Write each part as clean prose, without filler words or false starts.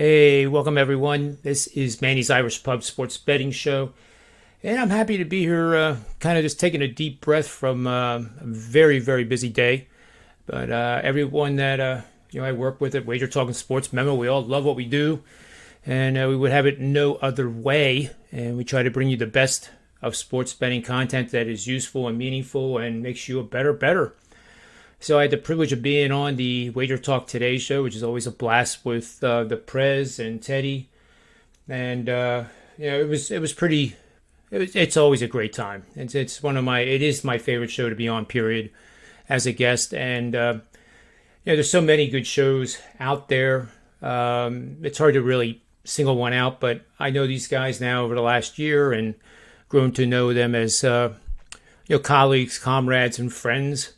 Hey, welcome everyone. This is Manny's Irish Pub Sports Betting Show, and I'm happy to be here, kind of just taking a deep breath from a very, very busy day. But everyone that I work with at WagerTalk and SportsMemo, we all love what we do, and we would have it no other way. And we try to bring you the best of sports betting content that is useful and meaningful and makes you a better. So I had the privilege of being on the Wager Talk Today show, which is always a blast with the Prez and Teddy, and it was pretty. It's always a great time. It is my favorite show to be on. Period, as a guest, and there's so many good shows out there. It's hard to really single one out, but I know these guys now over the last year and grown to know them as colleagues, comrades, and friends,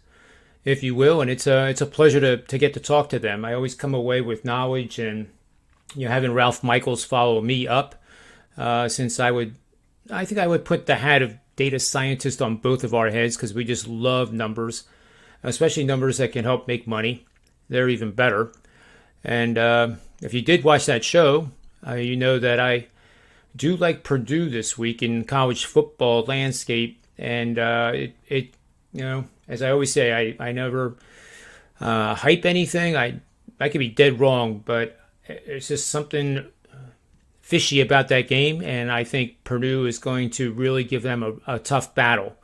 if you will, and it's a pleasure to get to talk to them. I always come away with knowledge, and having Ralph Michaels follow me up, since I think I would put the hat of data scientist on both of our heads because we just love numbers, especially numbers that can help make money. They're even better. And if you did watch that show, you know that I do like Purdue this week in college football landscape, and as I always say, I never hype anything. I could be dead wrong, but it's just something fishy about that game, and I think Purdue is going to really give them a tough battle.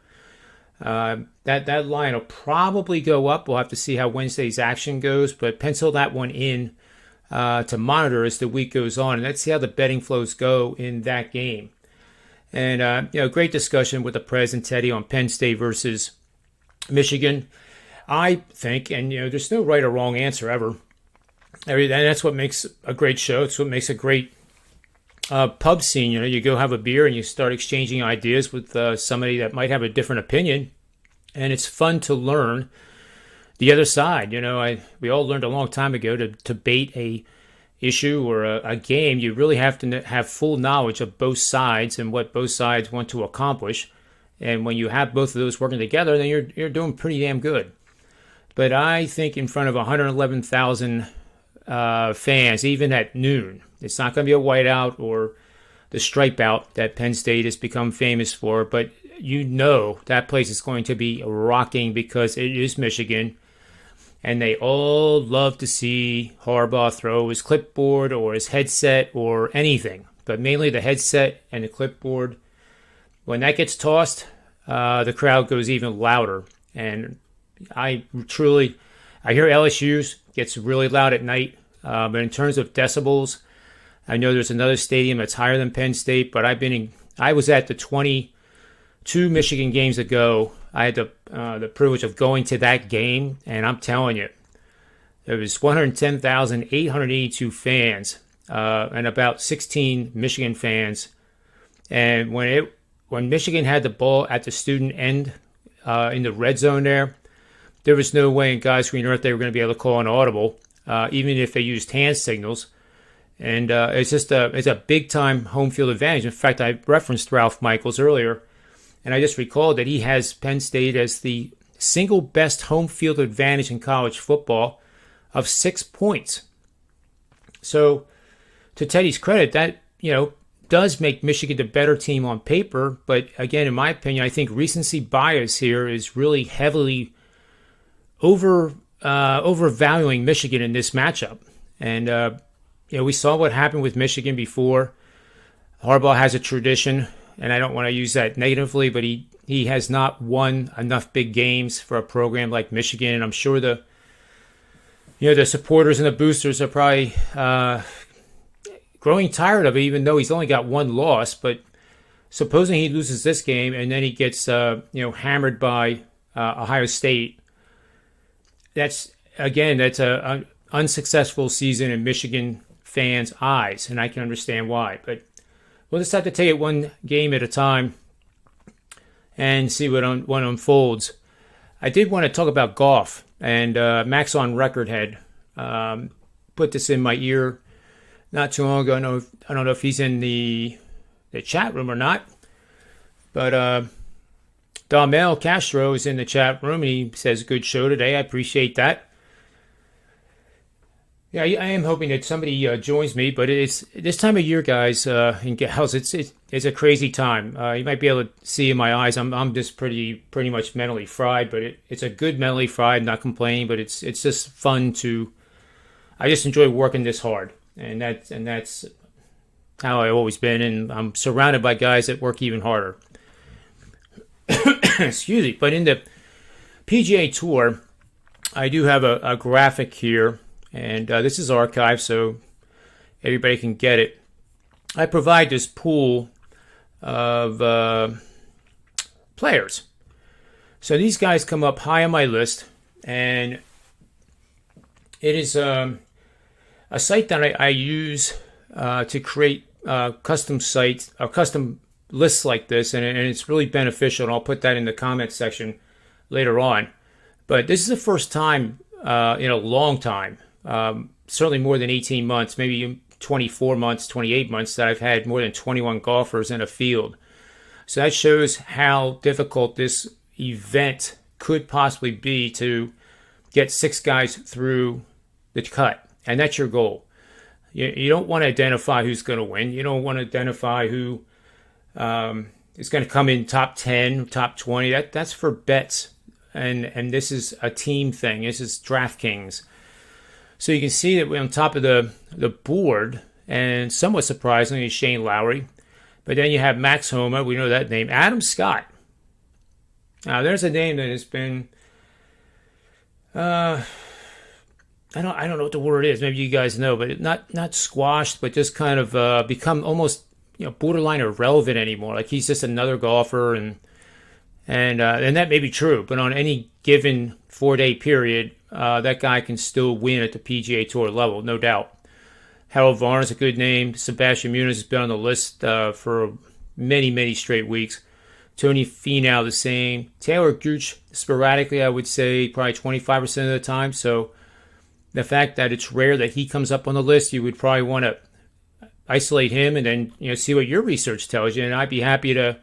That line will probably go up. We'll have to see how Wednesday's action goes, but pencil that one in to monitor as the week goes on, and let's see how the betting flows go in that game. And great discussion with the Prez and Teddy on Penn State versus Michigan. I think, and there's no right or wrong answer ever. And that's what makes a great show. It's what makes a great pub scene. You go have a beer and you start exchanging ideas with somebody that might have a different opinion, and it's fun to learn the other side. We all learned a long time ago to bait a issue or a game. You really have to have full knowledge of both sides and what both sides want to accomplish. And when you have both of those working together, then you're doing pretty damn good. But I think in front of 111,000 fans, even at noon, it's not going to be a whiteout or the stripe out that Penn State has become famous for. But that place is going to be rocking because it is Michigan. And they all love to see Harbaugh throw his clipboard or his headset or anything. But mainly the headset and the clipboard. When that gets tossed, the crowd goes even louder. And I hear LSU's gets really loud at night. But in terms of decibels, I know there's another stadium that's higher than Penn State. But I was at the 22 Michigan games ago. I had the privilege of going to that game, and I'm telling you, there was 110,882 fans and about 16 Michigan fans. And when Michigan had the ball at the student end in the red zone there was no way in God's green earth they were going to be able to call an audible, even if they used hand signals. And it's a big-time home field advantage. In fact, I referenced Ralph Michaels earlier, and I just recalled that he has Penn State as the single best home field advantage in college football of 6 points. So, to Teddy's credit, that, does make Michigan the better team on paper. But again, in my opinion, I think recency bias here is really heavily overvaluing Michigan in this matchup. And, we saw what happened with Michigan before. Harbaugh has a tradition, and I don't want to use that negatively, but he has not won enough big games for a program like Michigan. And I'm sure the supporters and the boosters are probably growing tired of it, even though he's only got one loss. But supposing he loses this game and then he gets hammered by Ohio State, that's an unsuccessful season in Michigan fans' eyes, and I can understand why. But we'll just have to take it one game at a time and see what unfolds. I did want to talk about golf, and Max on Record had put this in my ear not too long ago. I don't know if he's in the chat room or not, but Darmel Castro is in the chat room, and he says, good show today. I appreciate that. Yeah, I am hoping that somebody joins me, but it's this time of year, guys and gals. It's a crazy time. You might be able to see in my eyes. I'm just pretty much mentally fried, but it's a good mentally fried. Not complaining, but it's just fun to. I just enjoy working this hard, and that's how I've always been, and I'm surrounded by guys that work even harder. Excuse me, but in the PGA Tour, I do have a graphic here. And this is archived, so everybody can get it. I provide this pool of players. So these guys come up high on my list, and it is a site that I use to create custom sites, custom lists like this, and it's really beneficial. And I'll put that in the comment section later on. But this is the first time in a long time. Certainly more than 18 months, maybe 24 months, 28 months that I've had more than 21 golfers in a field. So that shows how difficult this event could possibly be to get 6 guys through the cut. And that's your goal. You don't want to identify who's going to win. You don't want to identify who is going to come in top 10, top 20. That's for bets. And this is a team thing. This is DraftKings. So you can see that we're on top of the board, and somewhat surprisingly is Shane Lowry. But then you have Max Homa, we know that name. Adam Scott. Now there's a name that has been I don't know what the word is. Maybe you guys know, but not squashed, but just kind of become almost borderline irrelevant anymore. Like he's just another golfer, and that may be true. But on any given 4-day period, that guy can still win at the PGA Tour level, no doubt. Harold Varner's a good name. Sebastian Muniz has been on the list for many straight weeks. Tony Finau the same. Taylor Gooch sporadically, I would say, probably 25% of the time. So the fact that it's rare that he comes up on the list, you would probably want to isolate him and then see what your research tells you. And I'd be happy to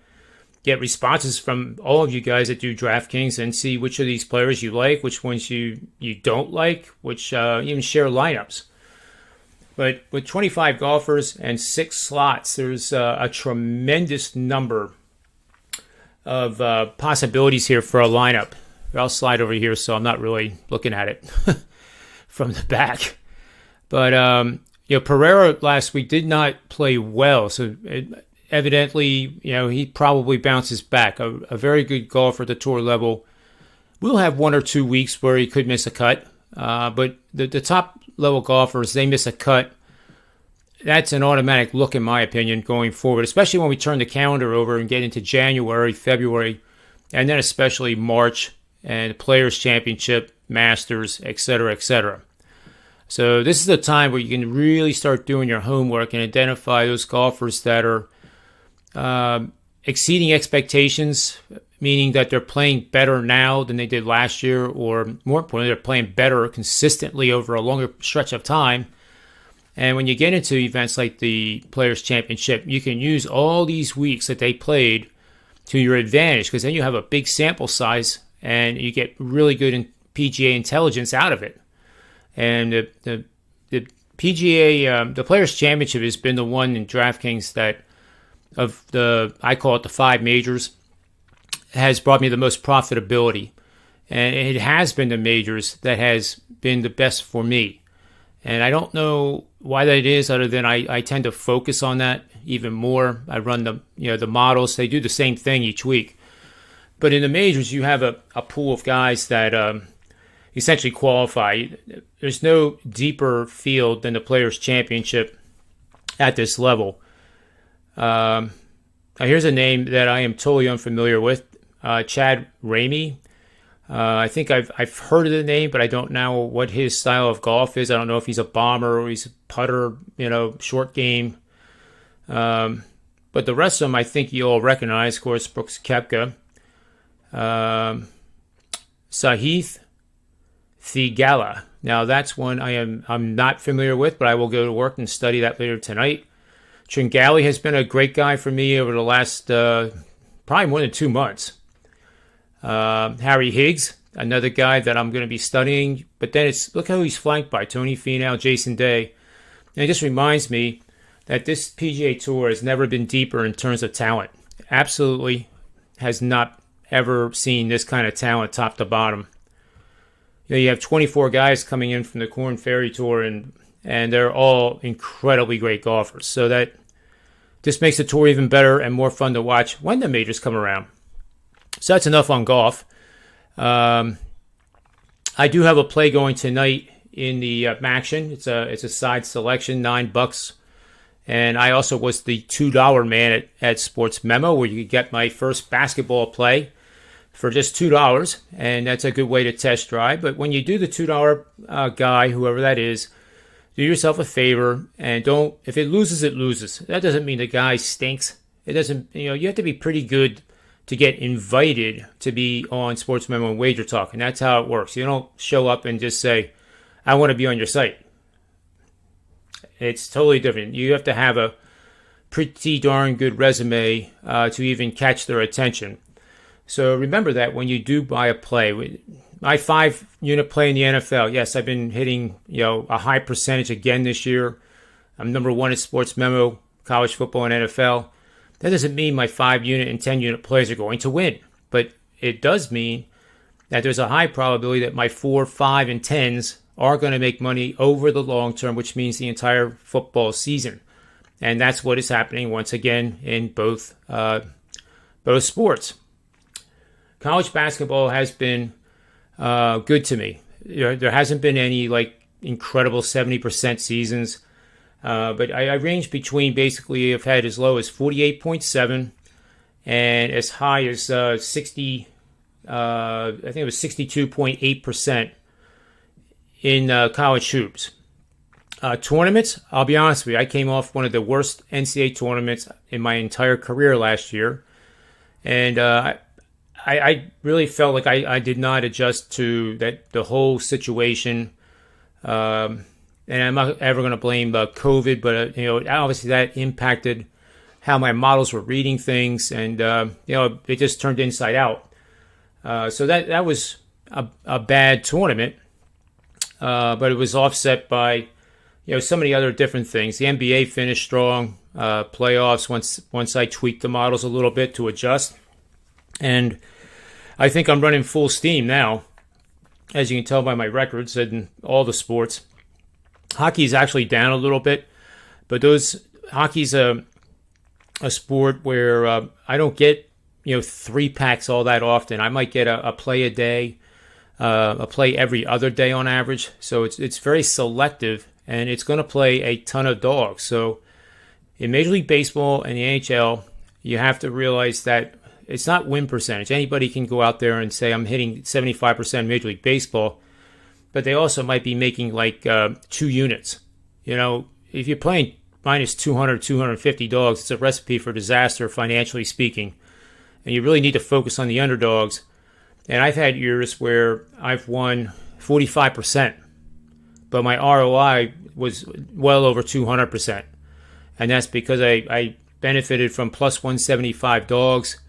get responses from all of you guys that do DraftKings and see which of these players you like, which ones you don't like, which even share lineups. But with 25 golfers and 6 slots, there's a tremendous number of possibilities here for a lineup. I'll slide over here so I'm not really looking at it from the back. But Pereira last week did not play well, so evidently, he probably bounces back. A very good golfer at the tour level. We'll have 1 or 2 weeks where he could miss a cut. But the top level golfers, they miss a cut. That's an automatic look, in my opinion, going forward, especially when we turn the calendar over and get into January, February, and then especially March and the Players' Championship, Masters, etc., etc. So this is the time where you can really start doing your homework and identify those golfers that are exceeding expectations, meaning that they're playing better now than they did last year, or more importantly, they're playing better consistently over a longer stretch of time. And when you get into events like the Players' Championship, you can use all these weeks that they played to your advantage, because then you have a big sample size and you get really good PGA intelligence out of it. And the PGA, the Players' Championship has been the one in DraftKings that, I call it the 5 majors, has brought me the most profitability. And it has been the majors that has been the best for me. And I don't know why that is, other than I tend to focus on that even more. I run the models. They do the same thing each week. But in the majors, you have a pool of guys that essentially qualify. There's no deeper field than the Players' Championship at this level. Now here's a name that I am totally unfamiliar with, Chad Ramey. I think I've heard of the name, but I don't know what his style of golf is. I don't know if he's a bomber or he's a putter, short game. But the rest of them, I think you all recognize. Of course, Brooks Koepka, Sahith Theegala. Now that's one I'm not familiar with, but I will go to work and study that later tonight. Tringali has been a great guy for me over the last probably more than 2 months. Harry Higgs, another guy that I'm going to be studying. But then look how he's flanked by Tony Finau, Jason Day. And it just reminds me that this PGA Tour has never been deeper in terms of talent. Absolutely has not ever seen this kind of talent top to bottom. You have 24 guys coming in from the Korn Ferry Tour, and they're all incredibly great golfers. So that just makes the tour even better and more fun to watch when the majors come around. So that's enough on golf. I do have a play going tonight in the MACtion. It's a side selection, $9. And I also was the $2 man at SportsMemo, where you could get my first basketball play for just $2, and that's a good way to test drive. But when you do the $2 guy, whoever that is, do yourself a favor and don't. If it loses, it loses. That doesn't mean the guy stinks. It doesn't. You have to be pretty good to get invited to be on SportsMemo and WagerTalk, and that's how it works. You don't show up and just say, "I want to be on your site." It's totally different. You have to have a pretty darn good resume to even catch their attention. So remember that when you do buy a play. My 5-unit play in the NFL, yes, I've been hitting a high percentage again this year. I'm number 1 at SportsMemo, college football and NFL. That doesn't mean my 5-unit and 10-unit plays are going to win. But it does mean that there's a high probability that my 4, 5, and 10s are going to make money over the long term, which means the entire football season. And that's what is happening once again in both sports. College basketball has been good to me. There hasn't been any incredible 70% seasons, but I range between, basically I've had as low as 48.7 and as high as 60. I think it was 62.8% in college hoops. Tournaments, I'll be honest with you, I came off one of the worst NCAA tournaments in my entire career last year. And I really felt like I did not adjust to the whole situation. And I'm not ever going to blame COVID, but obviously that impacted how my models were reading things, and it just turned inside out. So that was a bad tournament. But it was offset by, so many other different things. The NBA finished strong. Playoffs, once I tweaked the models a little bit to adjust. And I think I'm running full steam now, as you can tell by my records in all the sports. Hockey is actually down a little bit, but hockey's a sport where I don't get 3-packs all that often. I might get a play a day. A play every other day on average. So it's very selective, and it's going to play a ton of dogs. So in Major League Baseball and the NHL, you have to realize that it's not win percentage. Anybody can go out there and say, I'm hitting 75% Major League Baseball, but they also might be making 2 units. If you're playing minus 200, 250 dogs, it's a recipe for disaster financially speaking. And you really need to focus on the underdogs. And I've had years where I've won 45%, but my ROI was well over 200%. And that's because I benefited from plus 175 dogs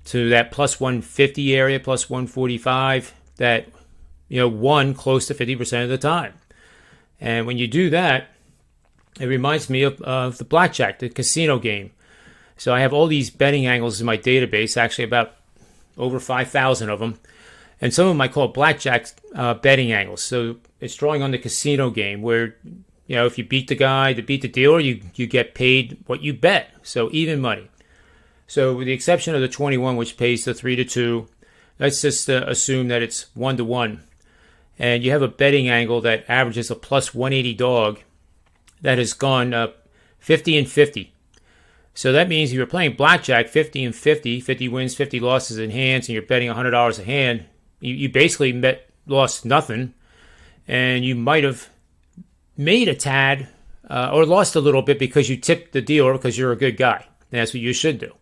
to that plus 150 area, plus 145, that won close to 50% of the time. And when you do that, it reminds me of the blackjack, the casino game. So I have all these betting angles in my database, actually about over 5,000 of them. And some of them I call blackjack betting angles. So it's drawing on the casino game where, if you beat the guy to beat the dealer, you get paid what you bet. So even money. So with the exception of the 21, which pays the 3-2, let's just assume that it's 1-1. And you have a betting angle that averages a plus 180 dog that has gone 50 and 50. So that means if you're playing blackjack 50 and 50, 50 wins, 50 losses in hands, and you're betting $100 a hand, you basically lost nothing. And you might have made a tad or lost a little bit because you tipped the dealer because you're a good guy. And that's what you should do.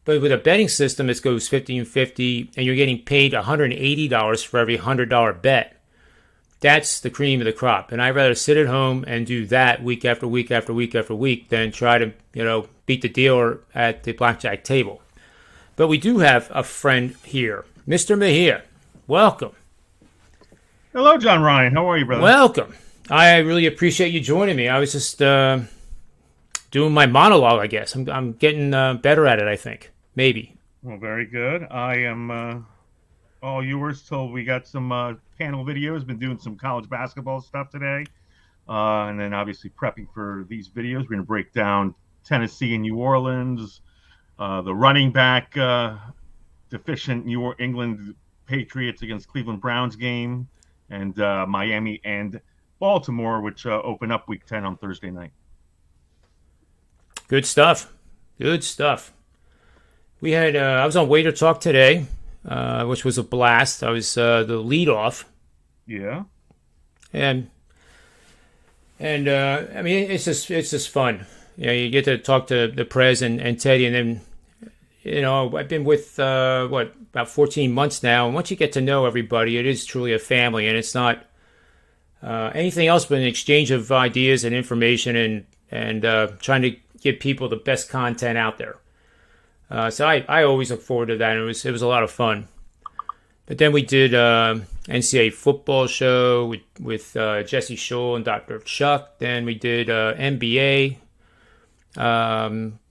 But with a betting system, it goes 50 and 50, and you're getting paid $180 for every $100 bet. That's the cream of the crop. And I'd rather sit at home and do that week after week after week after week than try to, beat the dealer at the blackjack table. But we do have a friend here, Mr. Mejia. welcome. Hello, John Ryan. How are you, brother? Welcome. I really appreciate you joining me. I was just doing my monologue, I guess. I'm getting better at it, I think. Maybe. Well, very good. I am all yours till we got some panel videos. Been doing some college basketball stuff today. And then obviously prepping for these videos. We're going to break down Tennessee and New Orleans, the running back deficient New England Patriots against Cleveland Browns game, and Miami and Baltimore, which open up Week 10 on Thursday night. Good stuff. Good stuff. We had I was on WagerTalk today, which was a blast. I was the leadoff. Yeah. And I mean, it's just fun. You get to talk to the Prez and Teddy, and then I've been with about 14 months now, and once you get to know everybody, it is truly a family, and it's not anything else but an exchange of ideas and information, and trying to give people the best content out there. So I always look forward to that. And it was a lot of fun. But then we did NCAA football show with Jesse Scholl and Dr. Chuck. Then we did NBA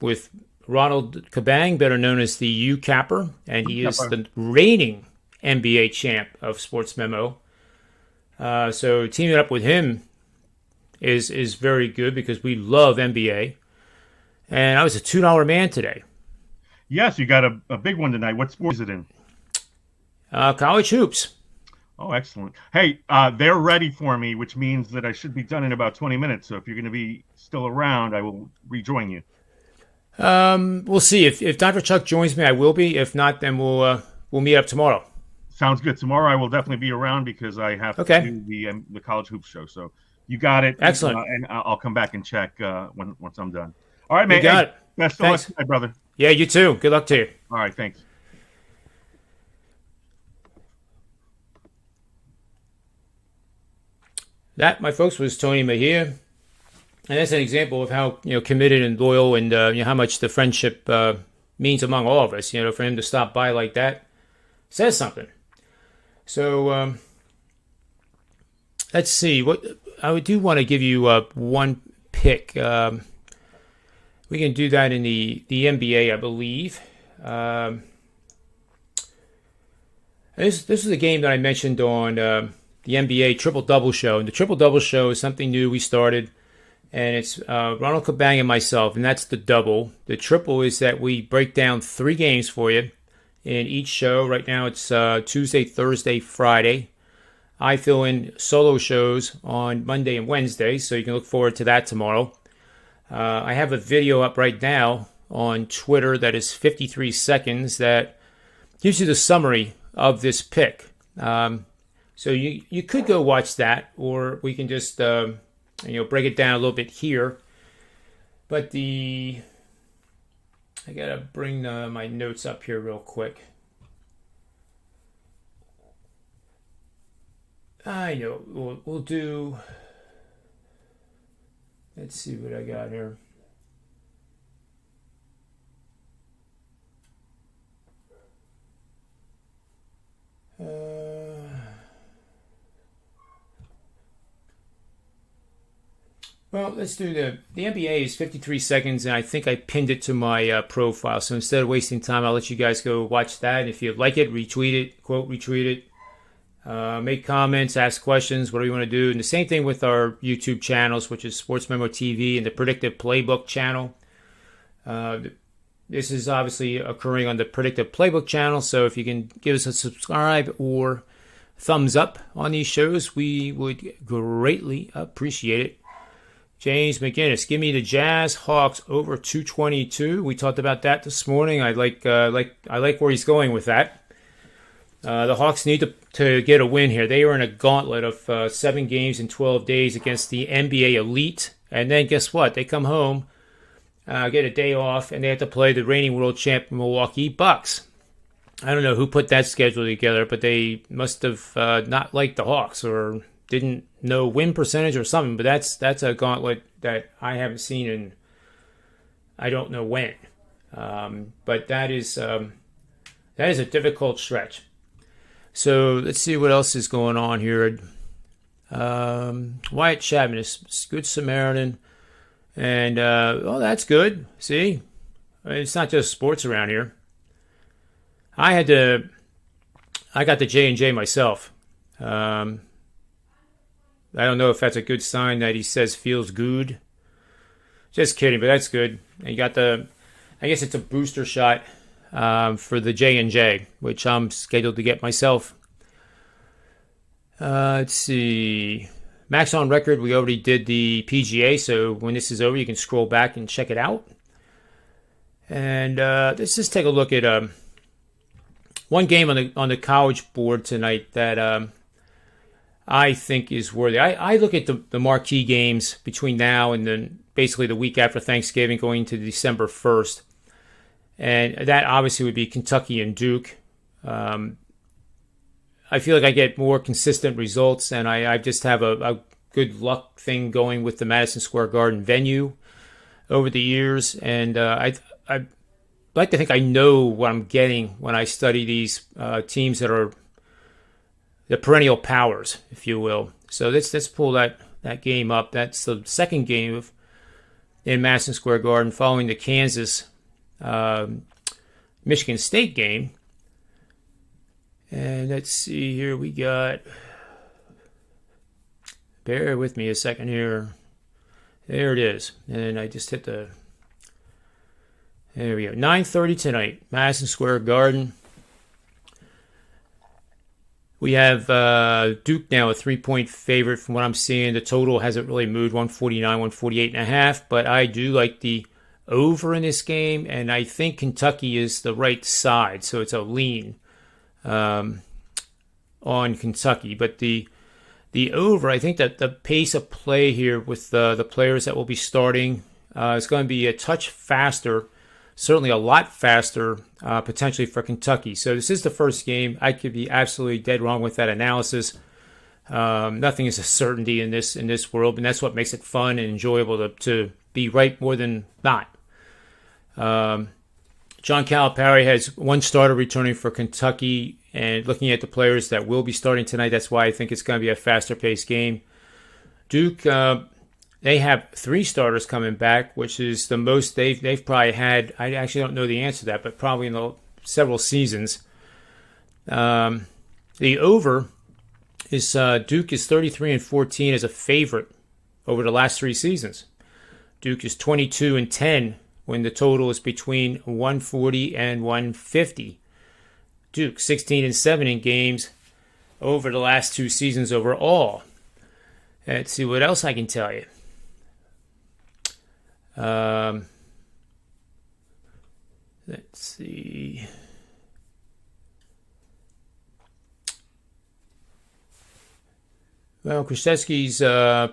with Ronald Kabang, better known as the U-Capper, and he is the reigning NBA champ of SportsMemo. So teaming up with him is very good because we love NBA. And I was a $2 man today. Yes, you got a big one tonight. What sport is it in? College hoops. Oh, excellent. Hey, they're ready for me, which means that I should be done in about 20 minutes. So if you're going to be still around, I will rejoin you. We'll see. If Dr. Chuck joins me, I will be. If not, then we'll meet up tomorrow. Sounds good. Tomorrow I will definitely be around because I have to do the college hoops show. So you got it. Excellent. And I'll come back and check once I'm done. All right, man. You got it. Best of luck tonight, brother. Yeah, you too. Good luck to you. All right, thanks. That, my folks, was Tony Mejia. And that's an example of how committed and loyal and how much the friendship means among all of us. For him to stop by like that says something. So let's see. What I do want to give you one pick. We can do that in the NBA, I believe. This is a game that I mentioned on the NBA Triple Double Show. And the Triple Double Show is something new we started. And it's Ronald Kabang and myself, and that's the double. The triple is that we break down 3 games for you in each show. Right now it's Tuesday, Thursday, Friday. I fill in solo shows on Monday and Wednesday, so you can look forward to that tomorrow. I have a video up right now on Twitter that is 53 seconds that gives you the summary of this pick. So you could go watch that, or we can just break it down a little bit here. But I gotta bring my notes up here real quick. I know we'll do. Let's see what I got here. Well, let's do the NBA is 53 seconds, and I think I pinned it to my profile. So instead of wasting time, I'll let you guys go watch that. And if you like it, retweet it, quote retweet it. Make comments, ask questions, whatever you want to do. And the same thing with our YouTube channels, which is SportsMemo TV and the Predictive Playbook channel. This is obviously occurring on the Predictive Playbook channel, so if you can give us a subscribe or thumbs up on these shows, we would greatly appreciate it. James McGinnis, give me the Jazz Hawks over 222. We talked about that this morning. I like where he's going with that. The Hawks need to get a win here. They are in a gauntlet of 7 games in 12 days against the NBA elite. And then guess what? They come home, get a day off, and they have to play the reigning world champ Milwaukee Bucks. I don't know who put that schedule together, but they must have not liked the Hawks or didn't know win percentage or something. But that's a gauntlet that I haven't seen in I don't know when. But that is a difficult stretch. So let's see what else is going on here. Wyatt Chapman is Good Samaritan. And, that's good. See? It's not just sports around here. I got the J&J myself. I don't know if that's a good sign that he says feels good. Just kidding, but that's good. And you got I guess it's a booster shot for the J&J, which I'm scheduled to get myself. Let's see. MACtion record, we already did the PGA, so when this is over, you can scroll back and check it out. And let's just take a look at one game on the college board tonight that I think is worthy. I look at the marquee games between now and then basically the week after Thanksgiving going to December 1st. And that obviously would be Kentucky and Duke. I feel like I get more consistent results, and I just have a good luck thing going with the Madison Square Garden venue over the years. And I like to think I know what I'm getting when I study these teams that are the perennial powers, if you will. So let's pull that game up. That's the second game in Madison Square Garden following the Kansas Michigan State game. And let's see here, we got, bear with me a second here. There it is. And I just hit there we go. 9:30 tonight, Madison Square Garden. We have Duke now a 3-point favorite from what I'm seeing. The total hasn't really moved, 149, 148.5. But I do like the over in this game, and I think Kentucky is the right side. So it's a lean on Kentucky. But the over, I think that the pace of play here with the players that will be starting is going to be a touch faster. Certainly a lot faster, potentially for Kentucky. So this is the first game. I could be absolutely dead wrong with that analysis. Nothing is a certainty in this world, and that's what makes it fun and enjoyable to be right more than not. John Calipari has one starter returning for Kentucky, and looking at the players that will be starting tonight, that's why I think it's going to be a faster-paced game. Duke, they have 3 starters coming back, which is the most they've probably had. I actually don't know the answer to that, but probably in the several seasons. The over is Duke is 33-14 as a favorite over the last 3 seasons. Duke is 22-10 when the total is between 140 and 150. Duke 16-7 in games over the last 2 seasons overall. Let's see what else I can tell you. Let's see. Well, Krzyzewski's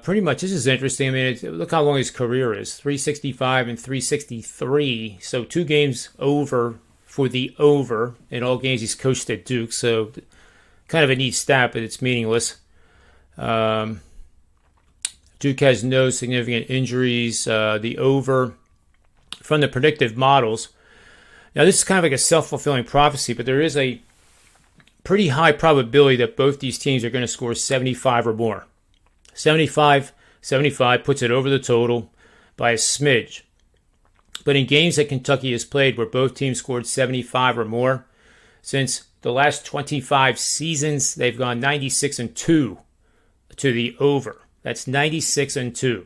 pretty much, this is interesting. I mean, look how long his career is, 365 and 363. So 2 games over for the over in all games he's coached at Duke. So kind of a neat stat, but it's meaningless. Duke has no significant injuries. The over from the predictive models. Now, this is kind of like a self-fulfilling prophecy, but there is a pretty high probability that both these teams are going to score 75 or more. 75 puts it over the total by a smidge. But in games that Kentucky has played where both teams scored 75 or more, since the last 25 seasons, they've gone 96-2 to the over. That's 96-2.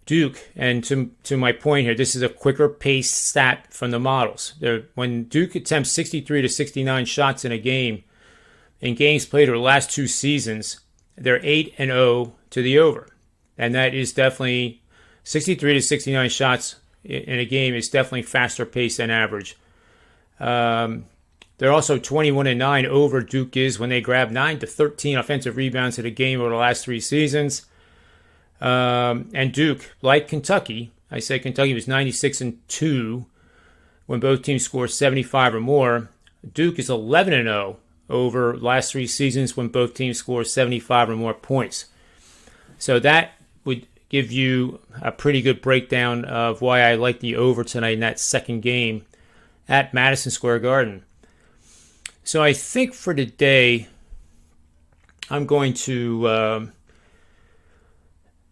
Duke, and to my point here, this is a quicker paced stat from the models. When Duke attempts 63 to 69 shots in a game, in games played over the last 2 seasons, they're 8-0 to the over. And that is definitely 63 to 69 shots in a game is definitely faster paced than average. They're also 21-9 over Duke is when they grab 9 to 13 offensive rebounds in a game over the last 3 seasons. And Duke, like Kentucky, I say Kentucky was 96-2 when both teams score 75 or more. Duke is 11-0 over the last 3 seasons when both teams score 75 or more points. So that would give you a pretty good breakdown of why I like the over tonight in that second game at Madison Square Garden. So I think for today, I'm going to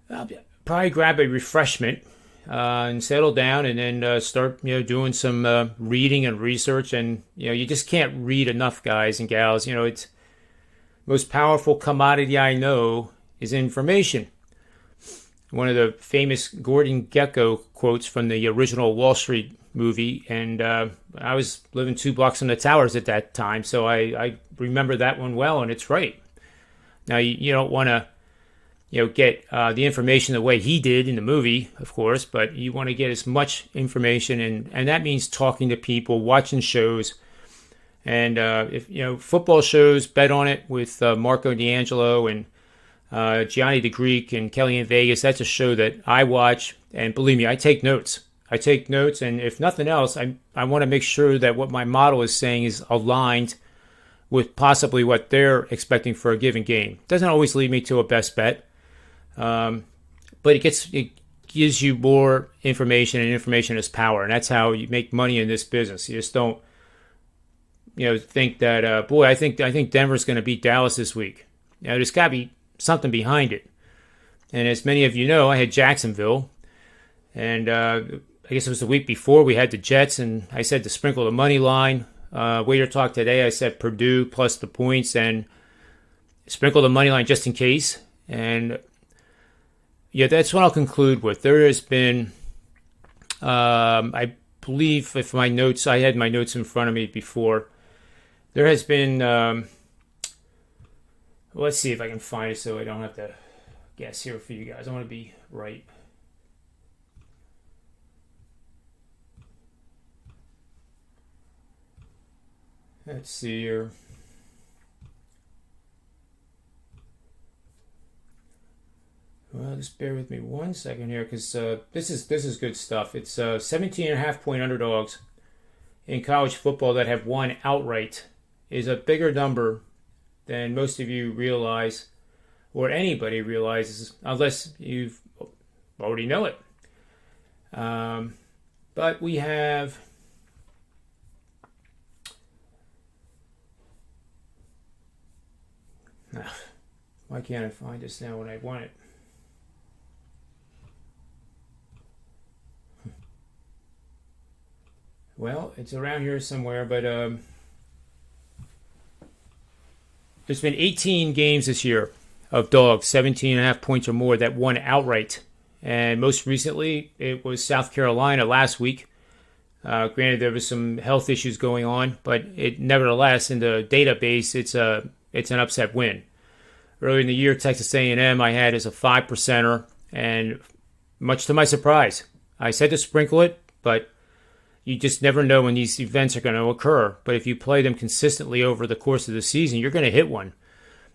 I'll probably grab a refreshment and settle down, and then start doing some reading and research. And you just can't read enough, guys and gals. It's most powerful commodity I know is information. One of the famous Gordon Gekko quotes from the original Wall Street movie, and I was living 2 blocks from the towers at that time, so I remember that one well, and it's right. Now, you don't want to get the information the way he did in the movie, of course, but you want to get as much information, and that means talking to people, watching shows. And if football shows, bet on it with Marco D'Angelo and Gianni the Greek and Kelly in Vegas. That's a show that I watch, and believe me, I take notes. And if nothing else, I want to make sure that what my model is saying is aligned with possibly what they're expecting for a given game. Doesn't always lead me to a best bet, but it gives you more information, and information is power, and that's how you make money in this business. You just don't think that I think Denver's going to beat Dallas this week. There's got to be something behind it. And as many of you know, I had Jacksonville, and I guess it was the week before we had the Jets, and I said to sprinkle the money line. WagerTalk today, I said Purdue plus the points, and sprinkle the money line just in case. And that's what I'll conclude with. There has been, I believe, if I had my notes in front of me before, there has been. Let's see if I can find it so I don't have to guess here for you guys. I want to be right. Let's see here. Well, just bear with me 1 second here, because this is good stuff. It's 17.5 point underdogs in college football that have won outright is a bigger number than most of you realize, or anybody realizes, unless you already know it. But we have why can't I find this now when I want it? Well, it's around here somewhere, but there's been 18 games this year of dogs, 17.5 points or more, that won outright. And most recently, it was South Carolina last week. Granted, there was some health issues going on, but nevertheless, in the database, it's an upset win. Earlier in the year, Texas A&M I had as a 5%er, and much to my surprise, I said to sprinkle it, but you just never know when these events are going to occur. But if you play them consistently over the course of the season, you're going to hit one.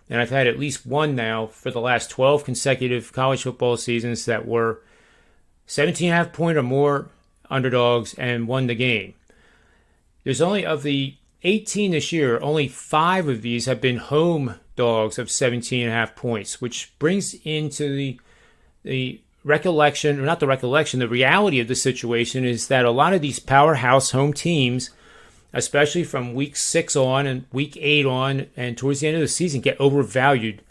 And I've had at least one now for the last 12 consecutive college football seasons that were 17.5 point or more underdogs and won the game. There's only, of the 18 this year, only 5 of these have been home dogs of 17.5 points, which brings into the recollection, or not the recollection, the reality of the situation is that a lot of these powerhouse home teams, especially from week 6 on and week 8 on and towards the end of the season, get overvalued,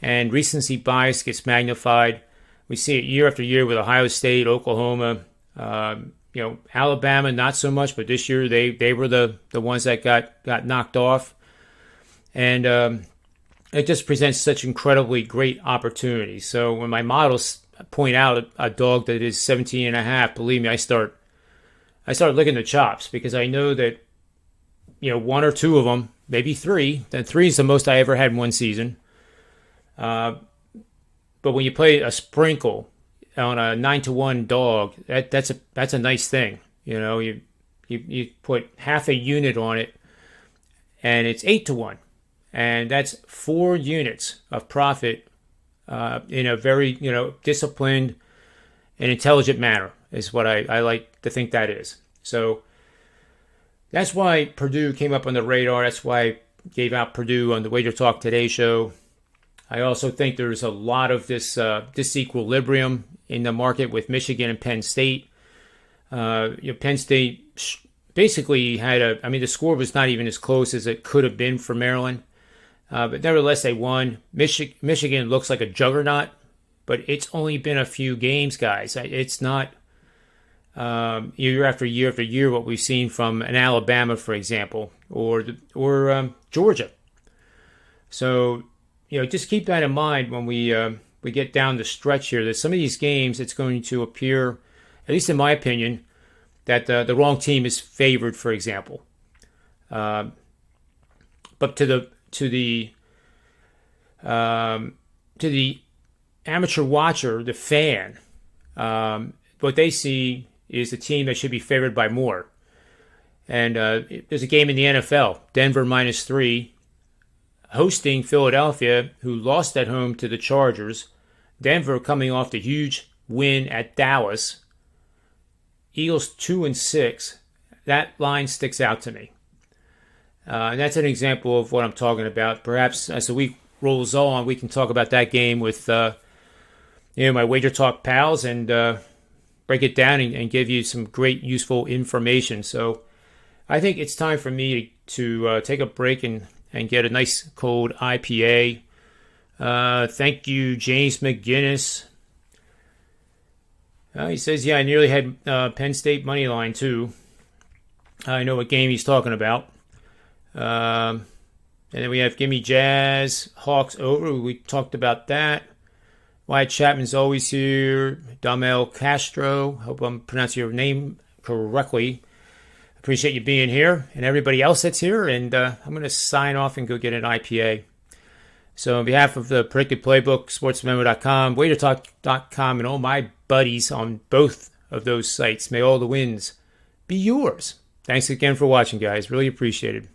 and recency bias gets magnified. We see it year after year with Ohio State, Oklahoma, Alabama, not so much, but this year they were the ones that got knocked off. And it just presents such incredibly great opportunities. So when my models point out a dog that is 17.5, believe me, I start licking the chops, because I know that 1 or 2 of them, maybe 3. Then 3 is the most I ever had in one season. But when you play a sprinkle on a 9-1 dog, that's a nice thing. You put half a unit on it, and it's 8-1, and that's 4 units of profit in a very disciplined and intelligent manner is what I like to think that is. So that's why Purdue came up on the radar. That's why I gave out Purdue on the WagerTalk Today show. I also think there's a lot of this disequilibrium in the market with Michigan and Penn State. Penn State basically had the score was not even as close as it could have been for Maryland. But nevertheless, they won. Michigan looks like a juggernaut, but it's only been a few games, guys. It's not year after year after year what we've seen from an Alabama, for example, or Georgia. So, just keep that in mind when we get down the stretch here, that some of these games, it's going to appear, at least in my opinion, that the wrong team is favored, for example. But to the amateur watcher, the fan, what they see is a team that should be favored by more. And there's a game in the NFL, Denver -3, hosting Philadelphia, who lost at home to the Chargers. Denver coming off the huge win at Dallas. Eagles 2-6. That line sticks out to me. And that's an example of what I'm talking about. Perhaps as the week rolls on, we can talk about that game with my WagerTalk pals and break it down and give you some great, useful information. So I think it's time for me to take a break and get a nice cold IPA. Thank you, James McGinnis. He says, I nearly had Penn State money line too. I know what game he's talking about. And then we have Gimme Jazz, Hawks over. We talked about that. Wyatt Chapman's always here. Damel Castro. Hope I'm pronouncing your name correctly. Appreciate you being here. And everybody else that's here. And I'm going to sign off and go get an IPA. So on behalf of the Predicted Playbook, SportsMemo.com, WagerTalk.com, and all my buddies on both of those sites, may all the wins be yours. Thanks again for watching, guys. Really appreciate it.